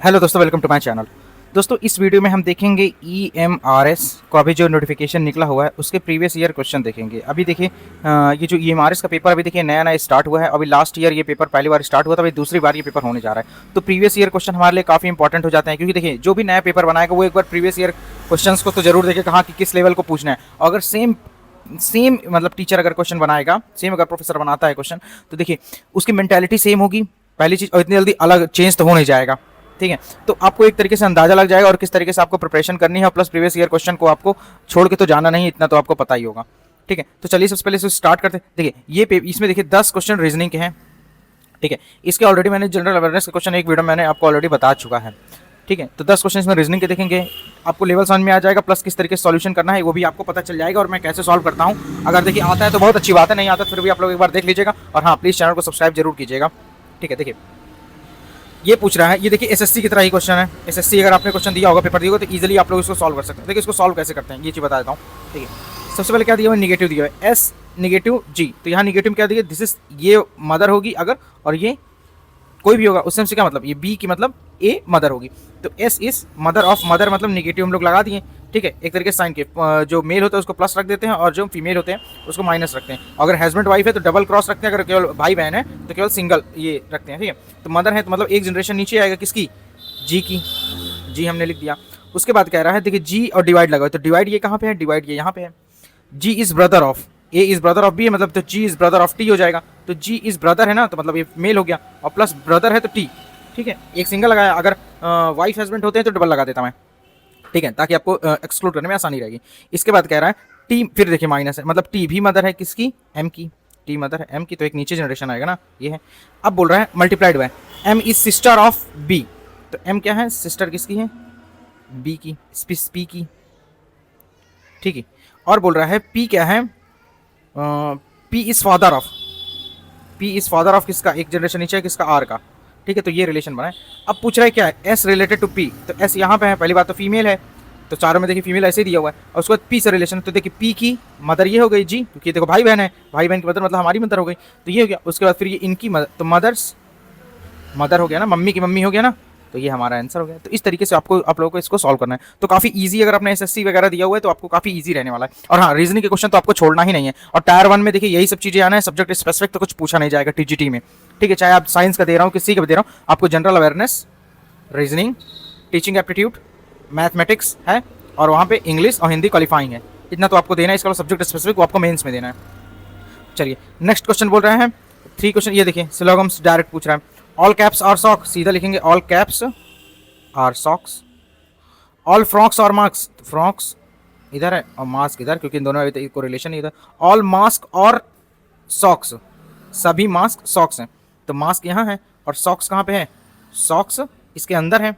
Hello दोस्तों, welcome to my channel. दोस्तों, इस वीडियो में हम देखेंगे EMRS को अभी जो नोटिफिकेशन निकला हुआ है उसके प्रीवियस ईयर क्वेश्चन देखेंगे। अभी देखिए ये जो EMRS का पेपर अभी देखिए नया नया स्टार्ट हुआ है। अभी लास्ट ईयर ये पेपर पहली बार स्टार्ट हुआ था, अभी दूसरी बार ये पेपर होने जा रहा है। तो प्रीवियस ईयर क्वेश्चन हमारे लिए काफ़ी इंपॉर्टेंट हो जाते हैं, क्योंकि देखिए जो भी नया पेपर बनाएगा वो एक बार प्रीवियस ईयर क्वेश्चन को तो जरूर देखे कहाँ कि किस लेवल को पूछना है। अगर सेम मतलब टीचर अगर क्वेश्चन बनाएगा, सेम अगर प्रोफेसर बनाता है क्वेश्चन, तो देखिए उसकी मेंटालिटी सेम होगी पहली चीज़, और इतनी जल्दी अलग चेंज तो हो नहीं जाएगा। ठीक है, तो आपको एक तरीके से अंदाजा लग जाएगा और किस तरीके से आपको प्रिपरेशन करनी है, और प्लस प्रीवियस ईयर क्वेश्चन को आपको छोड़ के तो जाना नहीं, इतना तो आपको पता ही होगा। ठीक है, तो चलिए सबसे पहले से स्टार्ट करते हैं। देखिए ये इसमें देखिए 10 क्वेश्चन रीजनिंग के हैं। ठीक है, इसके ऑलरेडी मैंने जनरल अवेयरनेस का क्वेश्चन एक वीडियो मैंने आपको ऑलरेडी बता चुका है। ठीक है, तो 10 क्वेश्चन इसमें रीजनिंग के देखेंगे, आपको लेवल समझ में आ जाएगा, प्लस किस तरीके से सॉल्यूशन करना है वो भी आपको पता चल जाएगा, और मैं कैसे सॉल्व करता हूँ। अगर देखिए आता है तो बहुत अच्छी बात है, नहीं आता तो फिर भी आप लोग एक बार देख लीजिएगा, और हाँ प्लीज़ चैनल को सब्सक्राइब जरूर कीजिएगा। ठीक है, देखिए ये पूछ रहा है, ये देखिए एसएससी की तरह ही क्वेश्चन है। एसएससी अगर आपने क्वेश्चन दिया होगा, पेपर दिया होगा, तो इजीली आप लोग इसको सॉल्व कर सकते हैं। देखिए इसको सॉल्व कैसे करते हैं ये चीज़ बता देता हूँ। ठीक है, सबसे पहले क्या दिया हुआ है, निगेटिव दिया हुआ है, एस निगेटिव जी। तो यहाँ निगेटिव क्या दिया, दिस इज ये मदर होगी अगर, और ये कोई भी होगा उससे हमसे क्या मतलब, ये बी की मतलब ए मदर होगी। तो S is mother of, mother मतलब निगेटिव हम लोग लगा दिए। ठीक है, एक तरीके से साइन के जो मेल होता है उसको प्लस रख देते हैं, और जो फीमेल होते हैं उसको माइनस रखते हैं। अगर हस्बैंड वाइफ है तो डबल क्रॉस रखते हैं, अगर केवल भाई बहन है तो केवल सिंगल ये रखते हैं। ठीक है, तो मदर है तो मतलब एक जनरेशन नीचे आएगा किसकी, जी की। जी हमने लिख दिया। उसके बाद कह रहा है देखिए जी और डिवाइड लगा, तो डिवाइड ये कहाँ पे है, डिवाइड ये यहाँ पे है। G is brother of, A is brother of B है, मतलब तो G is brother of T हो जाएगा। तो जी इज ब्रदर है ना, तो मतलब ये मेल हो गया, और प्लस ब्रदर है तो टी। ठीक है, एक सिंगल लगाया, अगर वाइफ हस्बैंड होते हैं तो डबल लगा देता मैं। ठीक है, ताकि आपको एक्सक्लूड करने में आसानी रहेगी। इसके बाद कह रहा है टी, फिर देखिए माइनस है, मतलब टी भी मदर है किसकी, एम की। टी मदर है एम की, तो एक नीचे जनरेशन आएगा ना, ये है। अब बोल रहा है multiplied by M is sister of B. तो एम क्या है, सिस्टर किसकी है, बी की, पी की। ठीक है, और बोल रहा है पी क्या है, P is father of, P is father of किसका, एक जनरेशन नीचे है किसका, आर का। ठीक है, तो ये रिलेशन बना है। अब पूछ रहा है क्या है, एस रिलेटेड टू पी। तो एस यहाँ पे है, पहली बात तो फीमेल है, तो चारों में देखिए फीमेल ऐसे ही दिया हुआ है। और उसके बाद पी से रिलेशन, तो देखिए पी की मदर ये हो गई जी, क्योंकि देखो भाई बहन है, भाई बहन की मदर मतलब हमारी मदर हो गई, तो ये हो गया। उसके बाद फिर ये इनकी मदर, तो मदर्स मदर हो गया ना, मम्मी की मम्मी हो गया ना, तो ये हमारा आंसर हो गया। तो इस तरीके से आपको आप लोगों को इसको सॉल्व करना है। तो काफ़ी इजी, अगर आपने एसएससी वगैरह दिया हुआ है तो आपको काफ़ी इजी रहने वाला है। और हाँ, रीजनिंग के क्वेश्चन तो आपको छोड़ना ही नहीं है। और टायर 1 में देखिए यही सब चीज़ें आना है, सब्जेक्ट स्पेसिफिक तो कुछ पूछा नहीं जाएगा टीजीटी में। ठीक है, चाहे आप साइंस का दे रहा हूँ, किसी का भी दे रहा हूँ, आपको general awareness, reasoning, teaching aptitude, mathematics है, और वहाँ पे इंग्लिश और हिंदी क्वालिफाइंग है। इतना तो आपको देना है। इसका सब्जेक्ट स्पेसिफिक वो आपको मेंस में देना है। चलिए नेक्स्ट क्वेश्चन बोल रहे हैं 3 क्वेश्चन, ये देखिए सिलोगम्स डायरेक्ट पूछ रहा है। ऑल कैप्स और सॉक्स, सीधा लिखेंगे all caps are socks. All frocks और मास्क, फ्रॉक्स इधर है और मास्क इधर, क्योंकि इन दोनों में को रिलेशन इधर। ऑल मास्क और सॉक्स, सभी मास्क सॉक्स हैं, तो मास्क यहाँ है और सॉक्स कहाँ पे है, सॉक्स इसके अंदर है,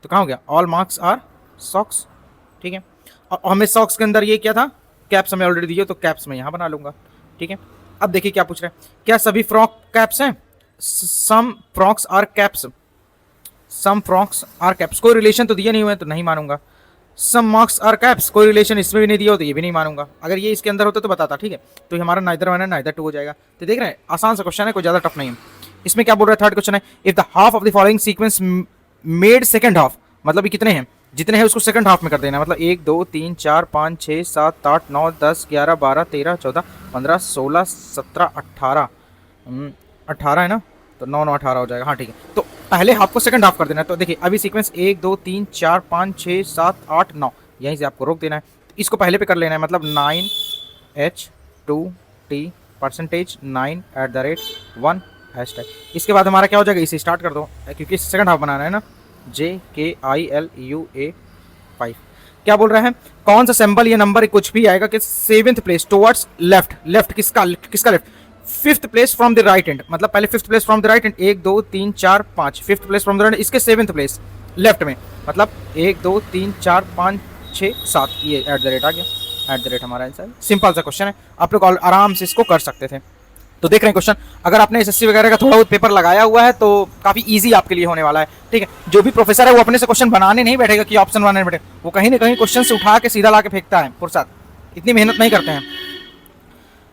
तो कहाँ हो गया, ऑल मास्क आर सॉक्स। ठीक है, और हमें सॉक्स के अंदर ये क्या था, कैप्स हमें ऑलरेडी दिए, तो कैप्स में यहाँ बना लूँगा। ठीक है, अब देखिए क्या पूछ रहे हैं, क्या सभी फ्रॉक कैप्स हैं, some frocks are caps, some frocks are caps, कोई रिलेशन तो दिया नहीं हुआ है तो नहीं मानूंगा। सम मार्क्स आर कैप्स, कोई रिलेशन इसमें भी नहीं दिया हो तो ये भी नहीं मानूंगा। अगर ये इसके अंदर होता तो बताता। ठीक है, तो ये हमारा नाइदर 1 है नाइदर 2 हो जाएगा। तो देख रहे हैं आसान सा क्वेश्चन है, कोई ज़्यादा टफ नहीं है। इसमें क्या बोल रहा है, थर्ड क्वेश्चन है, if the half of the following sequence made second half, मतलब ये कितने हैं, जितने हैं उसको सेकंड हाफ में कर देना, मतलब 1 2 3 4 5 6 7 8 9 10 11 12 13 14 15 16 17 18 18 है ना, तो 9 9 18 हो जाएगा। हाँ ठीक है, तो पहले हाफ को सेकंड हाफ कर देना है। तो देखिए अभी सीक्वेंस 1 2 3 4 5 6 7 8 9, यहीं से आपको रोक देना है। तो इसको पहले पे कर लेना है, मतलब 9H2T परसेंटेज 9 @ 1 #। इसके बाद हमारा क्या हो जाएगा, इसे स्टार्ट कर दो, क्योंकि सेकंड हाफ बनाना है ना। JKILUA5 क्या बोल रहा है, कौन सा सिंबल ये नंबर कुछ भी आएगा कि 7th place towards left, left किसका left, 5th place from the right hand, मतलब पहले 5th place from the right hand, 1 2 3 4 5, 5th place from the right, इसके 7th प्लेस लेफ्ट में, मतलब 1 2 3 4 5 6 7, ये @ आ गया, @ हमारा आंसर। सिंपल सा क्वेश्चन है, आप लोग आराम से इसको कर सकते थे। तो देख रहे हैं क्वेश्चन, अगर आपने एसएससी वगैरह का थोड़ा बहुत पेपर लगाया हुआ है तो काफ़ी इजी आपके लिए होने वाला है। ठीक है, जो भी प्रोफेसर है वो अपने से क्वेश्चन बनाने नहीं बैठेगा कि ऑप्शन बनाने बैठे, वो कहीं ना कहीं क्वेश्चन से उठा के सीधा ला के फेंकता है फुर्सत, इतनी मेहनत नहीं करते हैं।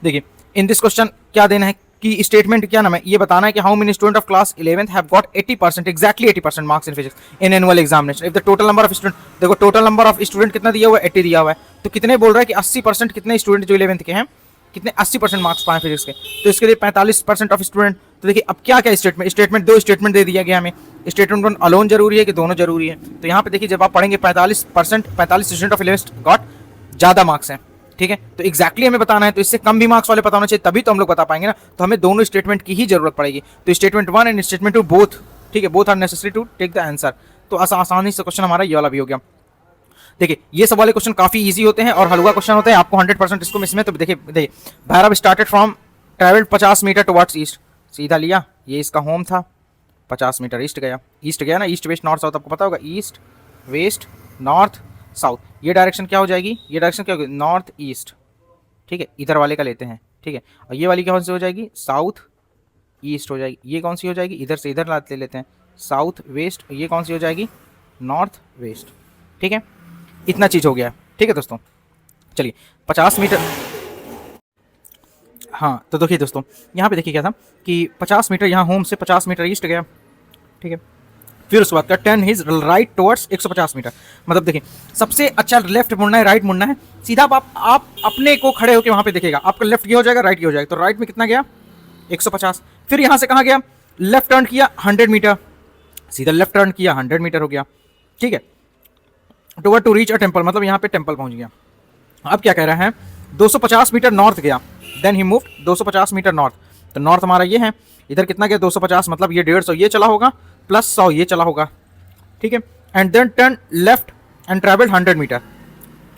देखिए इन दिस क्वेश्चन क्या देना है, कि स्टेटमेंट क्या नाम है, ये बताना है कि how many student of class 11th have got 80% exactly 80% marks in physics in annual examination if the total number of student, देखो टोटल नंबर ऑफ स्टूडेंट कितना दिया हुआ है, 80 दिया हुआ है, तो कितने बोल रहा है कि 80% कितने स्टूडेंट जो 11th के हैं कितने 80% मार्क्स पाए फिजिक्स के, तो इसके लिए 45% ऑफ स्टूडेंट। तो देखिए अब क्या क्या स्टेटमेंट दो स्टेटमेंट दे दिया गया हमें, स्टेटमेंट वन अलोन जरूरी है कि दोनों जरूरी है, तो यहाँ पे देखिए जब आप पढ़ेंगे 45 स्टूडेंट ऑफ 11th गॉट ज़्यादा मार्क्स हैं, ठीक है, तो एग्जैक्टली हमें बताना है, तो इससे कम भी मार्क्स वाले पता होना चाहिए तभी तो हम लोग बता पाएंगे ना, तो हमें दोनों स्टेटमेंट की ही जरूरत पड़ेगी, तो statement one and statement two both, ठीक है, both are necessary to take the answer. तो आसानी से क्वेश्चन हमारा ये वाला भी हो गया। देखिए ये सब वाले क्वेश्चन काफी इजी होते हैं और हलवा क्वेश्चन होते हैं, आपको 100% इसको मिस में, तो देखिए Bhairav started from travelled 50 metre towards east, सीधा लिया, ये इसका होम था, 50 मीटर ईस्ट गया ना, ईस्ट वेस्ट नॉर्थ साउथ आपको पता होगा, ईस्ट वेस्ट नॉर्थ साउथ, ये डायरेक्शन क्या हो जाएगी, ये डायरेक्शन क्या होगी, नॉर्थ ईस्ट, ठीक है, इधर वाले का लेते हैं, ठीक है, और ये वाली कौन सी हो जाएगी, साउथ ईस्ट हो जाएगी, ये कौन सी हो जाएगी, इधर से इधर ले लेते हैं, साउथ वेस्ट, ये कौन सी हो जाएगी, नॉर्थ वेस्ट, ठीक है, इतना चीज हो गया, ठीक है दोस्तों। चलिए 50 मीटर, हाँ तो देखिए दोस्तों यहाँ पे देखिए क्या था कि 50 मीटर यहाँ होम से 50 मीटर ईस्ट गया, ठीक है, फिर उसके बाद का turn his right towards 150 metre, मतलब देखिए सबसे अच्छा लेफ्ट मुड़ना है राइट मुड़ना है, सीधा आप अपने को खड़े होकर वहां पे देखेगा, आपका लेफ्ट ये हो जाएगा राइट ये हो जाएगा, तो राइट में कितना गया 150, फिर यहां से कहाँ गया, लेफ्ट टर्न किया 100 मीटर, सीधा लेफ्ट टर्न किया 100 मीटर हो गया, ठीक है, toward to reach a temple, मतलब यहाँ पे टेम्पल पहुंच गया। अब क्या कह रहा है 250 मीटर नॉर्थ गया, then he moved 250 metre north, तो नॉर्थ हमारा ये है, इधर कितना गया 250, मतलब ये 150 ये चला होगा प्लस 100 ये चला होगा, ठीक है, and then turn left and travelled 100 metre,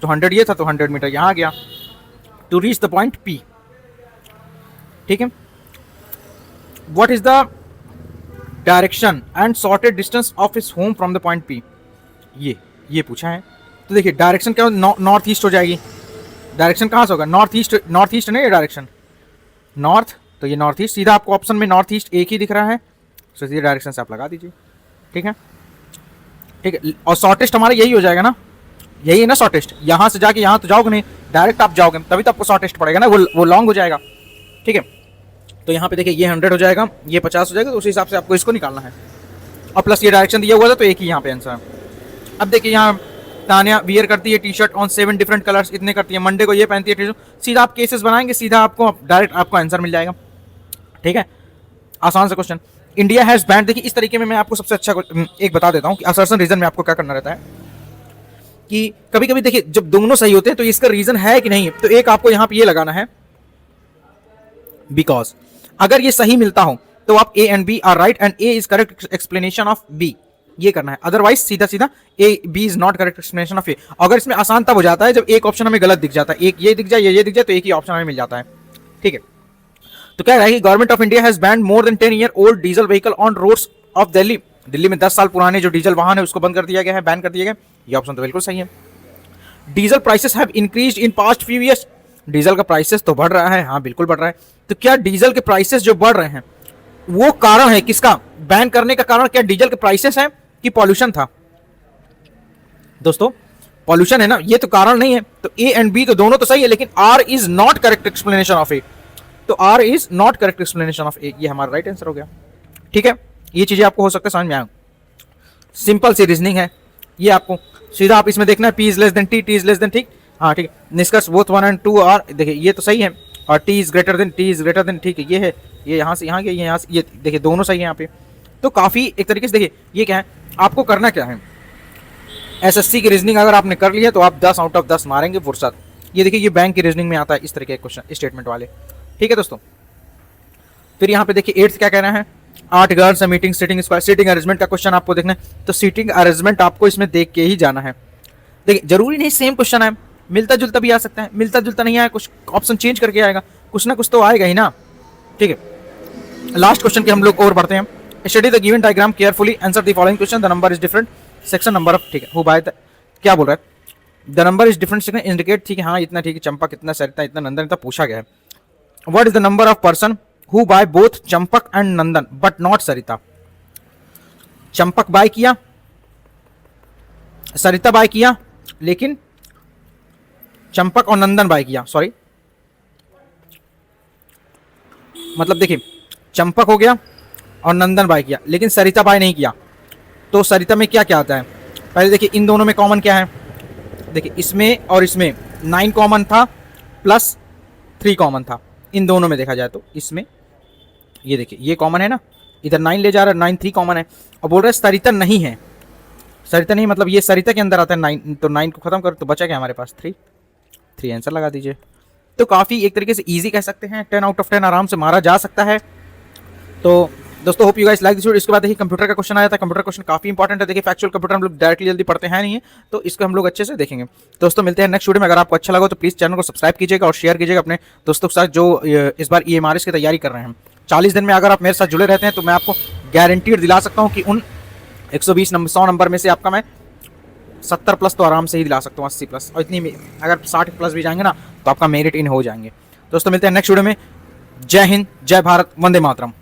तो 100 ये था तो 100 मीटर यहाँ गया to reach the point P, ठीक है, what is the direction and shortest distance of his home from the point P, ये पूछा है, तो देखिए डायरेक्शन क्या नॉर्थ ईस्ट हो जाएगी, डायरेक्शन कहाँ से होगा नॉर्थ ईस्ट नहीं, ये डायरेक्शन नॉर्थ, तो ये नॉर्थ ईस्ट, सीधा आपको ऑप्शन में नॉर्थ ईस्ट एक ही दिख रहा है, तो सीधे डायरेक्शन से आप लगा दीजिए, ठीक है, और शॉर्टेस्ट हमारा यही हो जाएगा ना, यही है ना शॉर्टेस्ट, यहाँ से जाके यहाँ तो जाओगे नहीं, डायरेक्ट आप जाओगे तभी तो आपको शॉर्टेस्ट पड़ेगा ना, वो लॉन्ग हो जाएगा, ठीक है, तो यहाँ पे देखिए ये 100 हो जाएगा, ये 50 हो जाएगा, तो उस हिसाब से आपको इसको निकालना है, और प्लस ये डायरेक्शन दिया हुआ था तो एक ही यहाँ पे आंसर है। अब देखिए यहाँ तानिया वियर करती है T shirt on 7 different colours, इतने करती है, मंडे को ये पहनती है टी शर्ट, सीधा आप केसेस बनाएंगे, सीधा आपको डायरेक्ट आपको आंसर मिल जाएगा, ठीक है, आसान सा क्वेश्चन। इंडिया हैज बैंड, देखिए इस तरीके में मैं आपको सबसे अच्छा एक बता देता हूँ कि असर्शन रीजन में आपको क्या करना रहता है, कि कभी कभी देखिए जब दोनों सही होते हैं तो इसका रीजन है कि नहीं, तो एक आपको यहाँ पे ये लगाना है बिकॉज, अगर ये सही मिलता हो तो आप A and B are right and A is correct explanation of B, ये करना है, अदरवाइज सीधा सीधा A B is not correct explanation of A. अगर इसमें आसान तब हो जाता है जब एक ऑप्शन हमें गलत दिख जाता है, एक ये दिख जाए ये दिख जाए तो एक ही ऑप्शन हमें मिल जाता है, ठीक है। तो क्या है कि government of India has banned more than 10 year old diesel vehicle on roads of Delhi, Delhi में 10 साल पुराने जो डीजल वाहन है उसको बंद कर दिया गया है, बैन कर दिया गया, ये ऑप्शन तो बिल्कुल सही है। Diesel prices have increased in past few years, diesel का प्राइसेस तो बढ़ रहा है, हाँ बिल्कुल बढ़ रहा है, तो क्या डीजल के प्राइसेस जो बढ़ रहे हैं वो कारण है किसका, बैन करने का कारण क्या डीजल के प्राइसेस है कि पॉल्यूशन था, दोस्तों पॉल्यूशन है ना, ये तो कारण नहीं है, तो ए एंड बी तो दोनों तो सही है, लेकिन R is not correct explanation of A, तो R is not correct explanation of A, ये हमारा राइट आंसर हो गया, ठीक है, ये चीजें आपको हो सकता है समझ में आए, सिंपल सी रीजनिंग है ये, आपको सीधा आप इसमें देखना है P is less than T, T is less than, ठीक, हाँ ठीक है, निष्कर्ष बोथ 1 and 2 आर, देखिए ये तो सही है, और टी इज ग्रेटर देन, ठीक है, ये है, ये यहाँ से यहाँ गया, ये यहाँ से, ये देखिए दोनों सही है यहाँ पे, तो काफी एक तरीके से देखिए ये क्या है, आपको करना क्या है, एसएससी की रीजनिंग अगर आपने कर लिया तो आप 10 आउट ऑफ 10 मारेंगे फुर्सत, ये देखिए ये बैंक की रीजनिंग में आता है इस तरीके के क्वेश्चन स्टेटमेंट वाले, ठीक है दोस्तों। फिर यहाँ पे देखिए 8th क्या कहना है, 8 girls meeting sitting square, seating arrangement का क्वेश्चन आपको देखना है, तो सीटिंग अरेंजमेंट आपको इसमें देख के ही जाना है, देखिए जरूरी नहीं सेम क्वेश्चन है, मिलता जुलता भी आ सकता है, मिलता जुलता नहीं आया कुछ ऑप्शन चेंज करके आएगा, कुछ ना कुछ तो आएगा ही ना, ठीक है। लास्ट क्वेश्चन के हम लोग और बढ़ते हैं, study the given diagram carefully, answer the following question, the number is different section number of, ठीक है, हु बाय द, क्या बोल रहा है, the number is different section indicate, ठीक है, हाँ इतना ठीक है, चंपक इतना सरिता इतना नंदन इतना पूछा गया है, what is the number of person who buy both Champak and Nandan but not Sarita, Champak buy किया सरिता बाय किया लेकिन चंपक और नंदन बाय किया, सॉरी मतलब देखिए चंपक हो गया और नंदन भाई किया, लेकिन सरिता भाई नहीं किया। तो सरिता में क्या क्या आता है, पहले देखिए इन दोनों में कॉमन क्या है, देखिए इसमें और इसमें 9 कॉमन था प्लस 3 कॉमन था, इन दोनों में देखा जाए तो इसमें ये देखिए ये कॉमन है ना, इधर 9 ले जा रहा है, 9 3 कॉमन है। और बोल रहे सरिता नहीं है, सरिता नहीं मतलब ये सरिता के अंदर आता है 9, तो 9 को खत्म करो तो बचा क्या हमारे पास 3, 3 आंसर लगा दीजिए। तो काफ़ी एक तरीके से इजी कह सकते हैं, 10 आउट ऑफ 10 आराम से मारा जा सकता है। तो दोस्तों hope you guys like this video. इसके बाद देखिए कंप्यूटर का क्वेश्चन आया था, कंप्यूटर क्वेश्चन काफी इंपॉर्टेंट है। देखिए फैक्चुअल कंप्यूटर हम लोग डायरेक्टली जल्दी पढ़ते हैं नहीं है, तो इसको हम लोग अच्छे से देखेंगे। दोस्तों मिलते हैं नेक्स्ट वीडियो में। अगर आपको अच्छा लगा तो प्लीज चैनल को सब्सक्राइब कीजिएगा और शेयर कीजिएगा अपने दोस्तों के साथ जो इस बार EMRS की तैयारी कर रहे हैं। 40 दिन में अगर आप मेरे साथ जुड़े रहते हैं तो मैं आपको गारंटीड दिला सकता हूँ कि उन 120 नंबर 100 नंबर में से आपका मैं 70 प्लस तो आराम से ही दिला सकता हूँ, 80 प्लस, और इतनी अगर 60 प्लस भी जाएंगे ना तो आपका मेरिट इन हो जाएंगे। दोस्तों मिलते हैं नेक्स्ट वीडियो में। जय हिंद, जय भारत, वंदे मातरम।